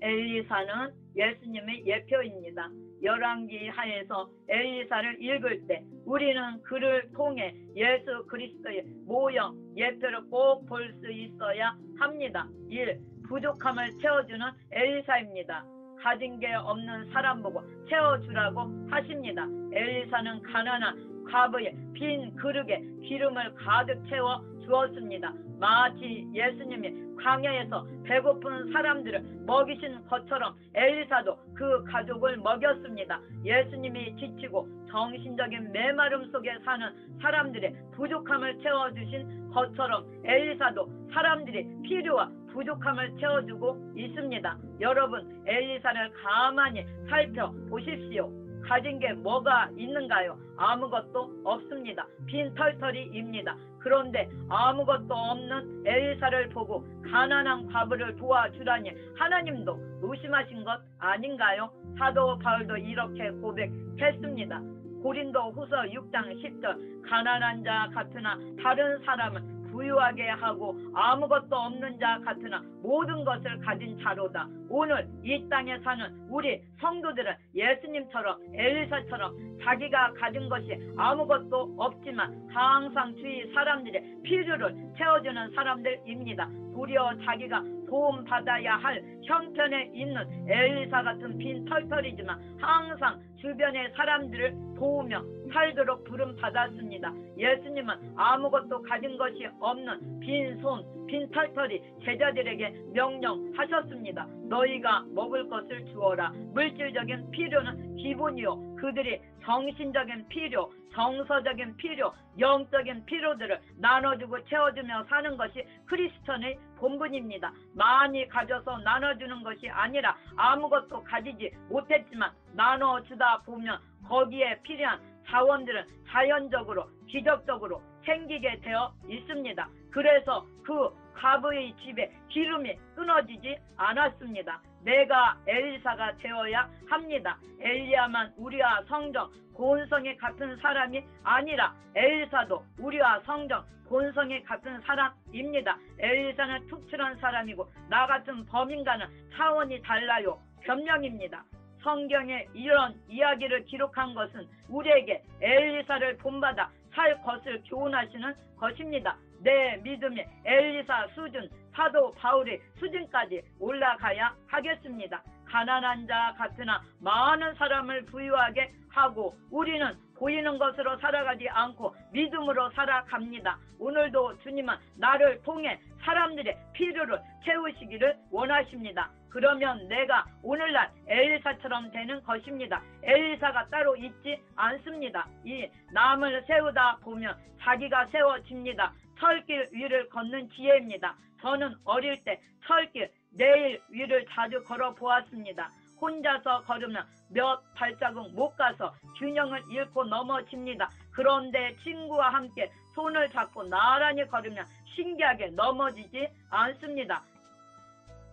엘리사는 예수님의 예표입니다. 열왕기 하에서 엘리사를 읽을 때 우리는 그를 통해 예수 그리스도의 모형, 예표를 꼭 볼 수 있어야 합니다. 1. 부족함을 채워주는 엘리사입니다. 가진 게 없는 사람 보고 채워주라고 하십니다. 엘리사는 가난한 과부의 빈 그릇에 기름을 가득 채워 주었습니다. 마치 예수님이 광야에서 배고픈 사람들을 먹이신 것처럼 엘리사도 그 가족을 먹였습니다. 예수님이 지치고 정신적인 메마름 속에 사는 사람들의 부족함을 채워주신 것처럼 엘리사도 사람들의 필요와 부족함을 채워주고 있습니다. 여러분, 엘리사를 가만히 살펴보십시오. 가진 게 뭐가 있는가요? 아무것도 없습니다. 빈 털털이입니다. 그런데 아무것도 없는 엘리사를 보고 가난한 과부를 도와주라니 하나님도 무심하신 것 아닌가요? 사도 바울도 이렇게 고백했습니다. 고린도 후서 6장 10절 가난한 자 같으나 다른 사람은 부유하게 하고 아무것도 없는 자 같으나 모든 것을 가진 자로다. 오늘 이 땅에 사는 우리 성도들은 예수님처럼 엘리사처럼 자기가 가진 것이 아무것도 없지만 항상 주위 사람들의 필요를 채워주는 사람들입니다. 도리어 자기가 도움받아야 할 형편에 있는 엘리사 같은 빈 털털이지만 항상 주변의 사람들을 도우며 살도록 부름받았습니다. 예수님은 아무것도 가진 것이 없는 빈손, 빈 털털이 제자들에게 명령하셨습니다. 너희가 먹을 것을 주어라. 물질적인 필요는 기본이요. 그들이 정신적인 필요, 정서적인 필요, 영적인 필요들을 나눠주고 채워주며 사는 것이 크리스천의 본분입니다. 많이 가져서 나눠주는 것이 아니라 아무것도 가지지 못했지만 나눠주다 보면 거기에 필요한 자원들은 자연적으로 기적적으로 생기게 되어 있습니다. 그래서 그 과부의 집에 기름이 끊어지지 않았습니다. 내가 엘리사가 되어야 합니다. 엘리야만 우리와 성정, 본성이 같은 사람이 아니라 엘리사도 우리와 성정, 본성이 같은 사람입니다. 엘리사는 특출한 사람이고 나 같은 범인과는 차원이 달라요. 변명입니다. 성경에 이런 이야기를 기록한 것은 우리에게 엘리사를 본받아 살 것을 교훈하시는 것입니다. 내 믿음이 엘리사 수준, 사도 바울의 수준까지 올라가야 하겠습니다. 가난한 자 같으나 많은 사람을 부유하게 하고 우리는 보이는 것으로 살아가지 않고 믿음으로 살아갑니다. 오늘도 주님은 나를 통해 사람들의 필요를 채우시기를 원하십니다. 그러면 내가 오늘날 엘리사처럼 되는 것입니다. 엘리사가 따로 있지 않습니다. 이 남을 세우다 보면 자기가 세워집니다. 철길 위를 걷는 지혜입니다. 저는 어릴 때 철길, 내일 위를 자주 걸어 보았습니다. 혼자서 걸으면 몇 발자국 못 가서 균형을 잃고 넘어집니다. 그런데 친구와 함께 손을 잡고 나란히 걸으면 신기하게 넘어지지 않습니다.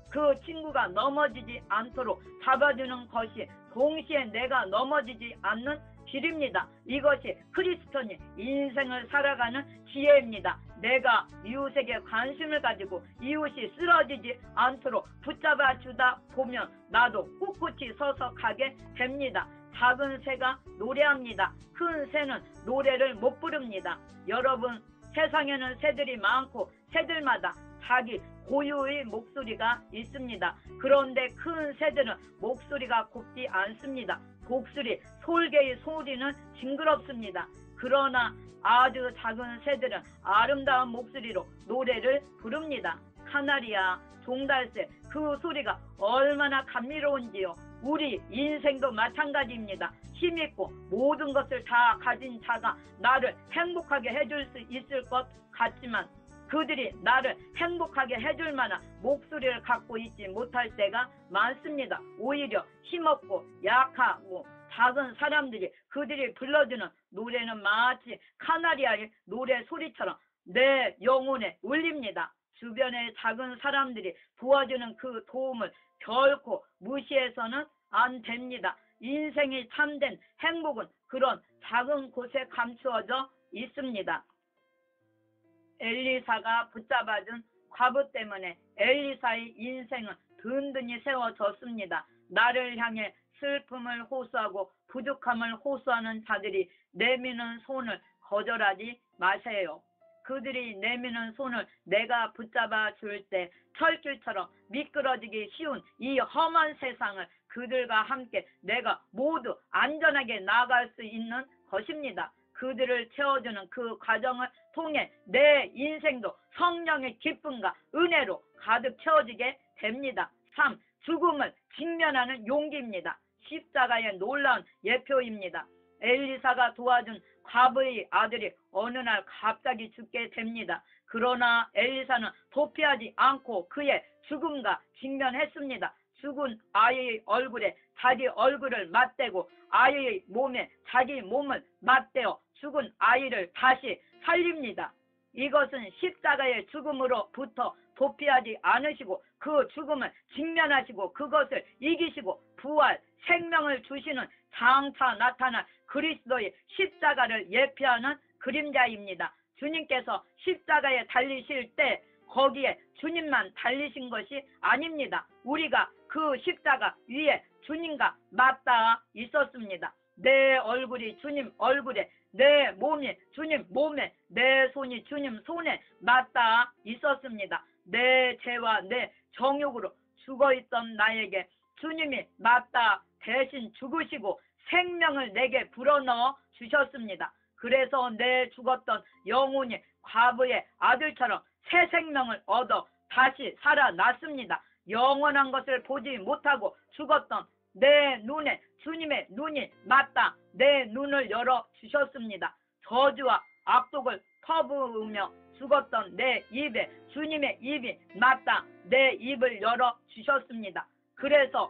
그 친구가 넘어지지 않도록 잡아주는 것이 동시에 내가 넘어지지 않는 길입니다. 이것이 크리스천이 인생을 살아가는 지혜입니다. 내가 이웃에게 관심을 가지고 이웃이 쓰러지지 않도록 붙잡아 주다 보면 나도 꿋꿋이 서서 가게 됩니다. 작은 새가 노래합니다. 큰 새는 노래를 못 부릅니다. 여러분, 세상에는 새들이 많고 새들마다 자기 고유의 목소리가 있습니다. 그런데 큰 새들은 목소리가 곱지 않습니다. 독수리, 솔개의 소리는 징그럽습니다. 그러나 아주 작은 새들은 아름다운 목소리로 노래를 부릅니다. 카나리아, 종달새, 그 소리가 얼마나 감미로운지요. 우리 인생도 마찬가지입니다. 힘있고 모든 것을 다 가진 자가 나를 행복하게 해줄 수 있을 것 같지만 그들이 나를 행복하게 해줄 만한 목소리를 갖고 있지 못할 때가 많습니다. 오히려 힘없고 약하고 작은 사람들이 그들이 불러주는 노래는 마치 카나리아의 노래 소리처럼 내 영혼에 울립니다. 주변의 작은 사람들이 도와주는 그 도움을 결코 무시해서는 안 됩니다. 인생이 참된 행복은 그런 작은 곳에 감추어져 있습니다. 엘리사가 붙잡아준 과부 때문에 엘리사의 인생은 든든히 세워졌습니다. 나를 향해 슬픔을 호소하고 부족함을 호소하는 자들이 내미는 손을 거절하지 마세요. 그들이 내미는 손을 내가 붙잡아 줄 때 철길처럼 미끄러지기 쉬운 이 험한 세상을 그들과 함께 내가 모두 안전하게 나아갈 수 있는 것입니다. 그들을 채워주는 그 과정을 통해 내 인생도 성령의 기쁨과 은혜로 가득 채워지게 됩니다. 3. 죽음을 직면하는 용기입니다. 십자가의 놀라운 예표입니다. 엘리사가 도와준 과부의 아들이 어느 날 갑자기 죽게 됩니다. 그러나 엘리사는 도피하지 않고 그의 죽음과 직면했습니다. 죽은 아이의 얼굴에 자기 얼굴을 맞대고 아이의 몸에 자기 몸을 맞대어 죽은 아이를 다시 살립니다. 이것은 십자가의 죽음으로부터 도피하지 않으시고 그 죽음을 직면하시고 그것을 이기시고 부활, 생명을 주시는 장차 나타날 그리스도의 십자가를 예표하는 그림자입니다. 주님께서 십자가에 달리실 때 거기에 주님만 달리신 것이 아닙니다. 우리가 그 십자가 위에 주님과 맞닿아 있었습니다. 내 얼굴이 주님 얼굴에, 내 몸이 주님 몸에, 내 손이 주님 손에 맞닿아 있었습니다. 내 죄와 내 정욕으로 죽어있던 나에게 주님이 맞닿아 대신 죽으시고 생명을 내게 불어넣어 주셨습니다. 그래서 내 죽었던 영혼이 과부의 아들처럼 새 생명을 얻어 다시 살아났습니다. 영원한 것을 보지 못하고 죽었던 내 눈에 주님의 눈이 맞다 내 눈을 열어 주셨습니다. 저주와 악독을 퍼부으며 죽었던 내 입에 주님의 입이 맞다 내 입을 열어 주셨습니다. 그래서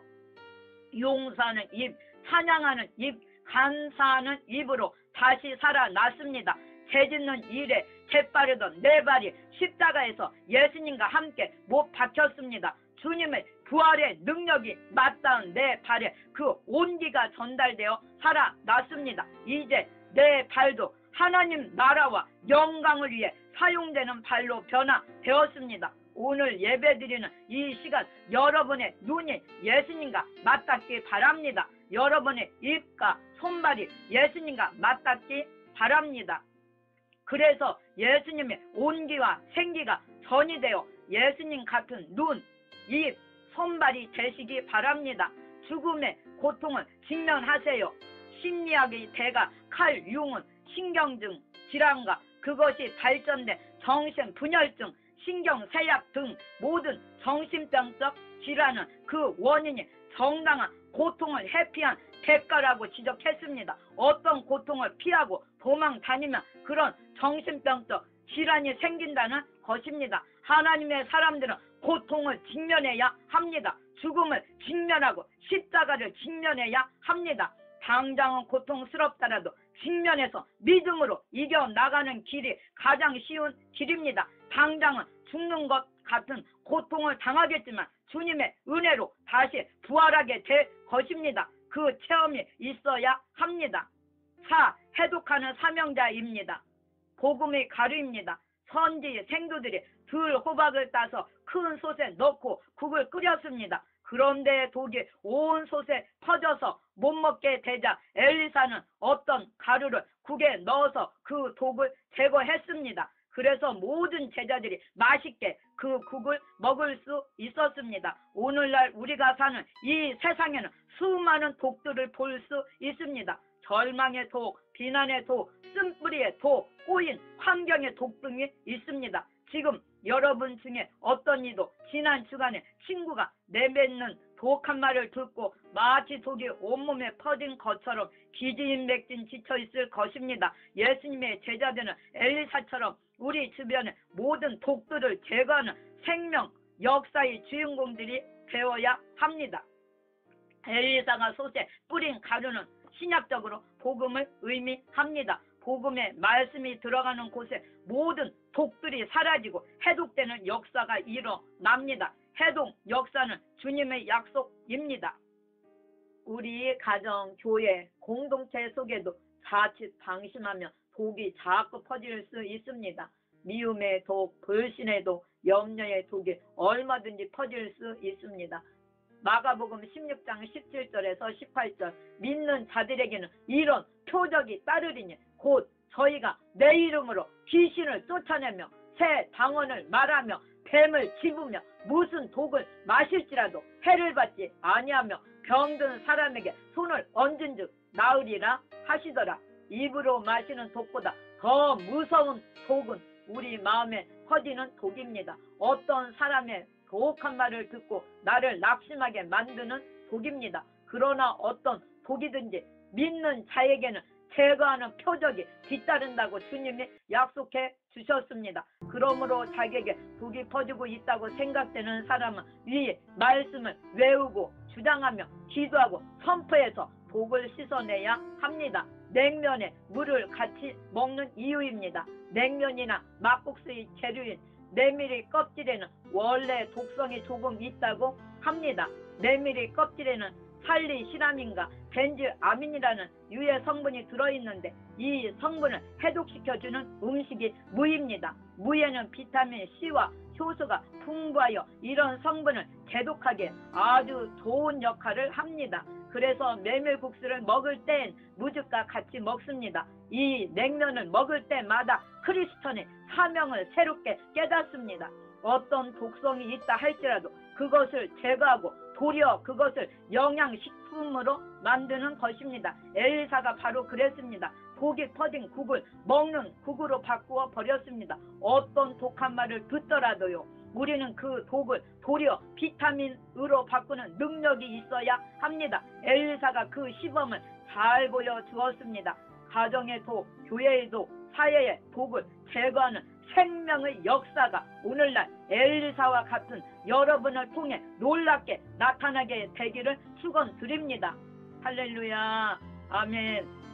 용서하는 입, 찬양하는 입, 감사하는 입으로 다시 살아났습니다. 죄짓는 일에 재빠르던 내 발이 십자가에서 예수님과 함께 못 박혔습니다. 주님의 부활의 능력이 맞닿은 내 발에 그 온기가 전달되어 살아났습니다. 이제 내 발도 하나님 나라와 영광을 위해 사용되는 발로 변화되었습니다. 오늘 예배드리는 이 시간 여러분의 눈이 예수님과 맞닿기 바랍니다. 여러분의 입과 손발이 예수님과 맞닿기 바랍니다. 그래서 예수님의 온기와 생기가 전이 되어 예수님 같은 눈, 입, 손발이 되시기 바랍니다. 죽음의 고통을 직면하세요. 심리학의 대가 칼 융은 신경증 질환과 그것이 발전된 정신분열증, 신경쇠약 등 모든 정신병적 질환은 그 원인이 정당한 고통을 회피한 대가라고 지적했습니다. 어떤 고통을 피하고 도망 다니면 그런 정신병적 질환이 생긴다는 것입니다. 하나님의 사람들은 고통을 직면해야 합니다. 죽음을 직면하고 십자가를 직면해야 합니다. 당장은 고통스럽더라도 직면해서 믿음으로 이겨나가는 길이 가장 쉬운 길입니다. 당장은 죽는 것 같은 고통을 당하겠지만 주님의 은혜로 다시 부활하게 될 것입니다. 그 체험이 있어야 합니다. 4. 해독하는 사명자입니다. 복음의 가루입니다. 선지 생도들이 들 호박을 따서 큰 솥에 넣고 국을 끓였습니다. 그런데 독이 온 솥에 퍼져서 못 먹게 되자 엘리사는 어떤 가루를 국에 넣어서 그 독을 제거했습니다. 그래서 모든 제자들이 맛있게 그 국을 먹을 수 있었습니다. 오늘날 우리가 사는 이 세상에는 수많은 독들을 볼 수 있습니다. 절망의 독, 비난의 독, 쓴뿌리의 독, 꼬인 환경의 독 등이 있습니다. 지금 여러분 중에 어떤 이도 지난 주간에 친구가 내뱉는 독한 말을 듣고 마치 독이 온몸에 퍼진 것처럼 기진맥진 지쳐있을 것입니다. 예수님의 제자들은 엘리사처럼 우리 주변의 모든 독들을 제거하는 생명, 역사의 주인공들이 되어야 합니다. 엘리사가 솥에 뿌린 가루는 신약적으로 복음을 의미합니다. 복음의 말씀이 들어가는 곳에 모든 독들이 사라지고 해독되는 역사가 일어납니다. 해독 역사는 주님의 약속입니다. 우리 가정, 교회, 공동체 속에도 자칫 방심하면 독이 자꾸 퍼질 수 있습니다. 미움의 독, 불신의 독, 염려의 독이 얼마든지 퍼질 수 있습니다. 마가복음 16장 17절에서 18절 믿는 자들에게는 이런 표적이 따르리니 곧 저희가 내 이름으로 귀신을 쫓아내며 새 방언을 말하며 뱀을 집으며 무슨 독을 마실지라도 해를 받지 아니하며 병든 사람에게 손을 얹은즉 나으리라 하시더라. 입으로 마시는 독보다 더 무서운 독은 우리 마음에 퍼지는 독입니다. 어떤 사람의 독한 말을 듣고 나를 낙심하게 만드는 독입니다. 그러나 어떤 독이든지 믿는 자에게는 제거하는 표적이 뒤따른다고 주님이 약속해 주셨습니다. 그러므로 자기에게 독이 퍼지고 있다고 생각되는 사람은 이 말씀을 외우고 주장하며 기도하고 선포해서 독을 씻어내야 합니다. 냉면에 물을 같이 먹는 이유입니다. 냉면이나 막국수의 재료인 메밀이 껍질에는 원래 독성이 조금 있다고 합니다. 메밀이 껍질에는 살리시라민과 벤즈아민이라는 유해 성분이 들어있는데 이 성분을 해독시켜주는 음식이 무입니다. 무에는 비타민 C와 효소가 풍부하여 이런 성분을解독하기에 아주 좋은 역할을 합니다. 그래서 메밀국수를 먹을 땐 무즙과 같이 먹습니다. 이 냉면을 먹을 때마다 크리스천의 사명을 새롭게 깨닫습니다. 어떤 독성이 있다 할지라도 그것을 제거하고 도리어 그것을 영양식품으로 만드는 것입니다. 엘리사가 바로 그랬습니다. 독이 퍼진 국을 먹는 국으로 바꾸어 버렸습니다. 어떤 독한 말을 듣더라도요. 우리는 그 독을 도리어 비타민으로 바꾸는 능력이 있어야 합니다. 엘리사가 그 시범을 잘 보여주었습니다. 가정의 독, 교회의 독, 사회의 독을 제거하는 생명의 역사가 오늘날 엘리사와 같은 여러분을 통해 놀랍게 나타나게 되기를 축원드립니다. 할렐루야. 아멘.